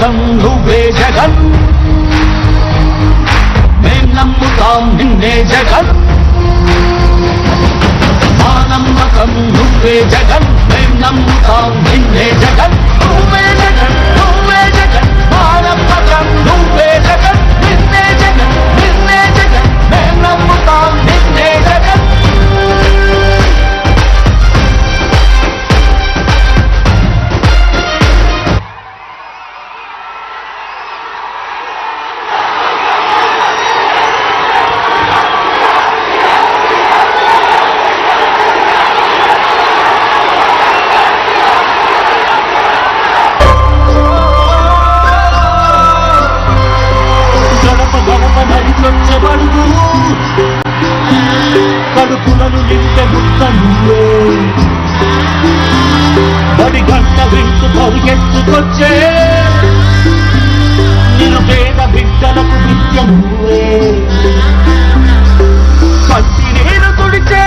నమ్మకం నువ్వే జగన్, మేం నమ్ముతాం నిన్నే జగన్. మా నమ్మకం నువ్వే జగన్, మేం నమ్ముతాం నిన్నే జగన్. నువ్వే జగన్, నువ్వే జగన్, మా నమ్మకం నువ్వే జగన్, నిన్నే జగన్, నిన్నే జగన్, మేం నమ్ముతాం నిన్నే జగన్. కడుపులను నింపే ముక్క నువ్వే, బడి గంట వింటూ పరిగెత్తుకొచ్చే నిరుపేద బిడ్డలకు విద్య నువ్వే, కంటి నీరు తుడిచే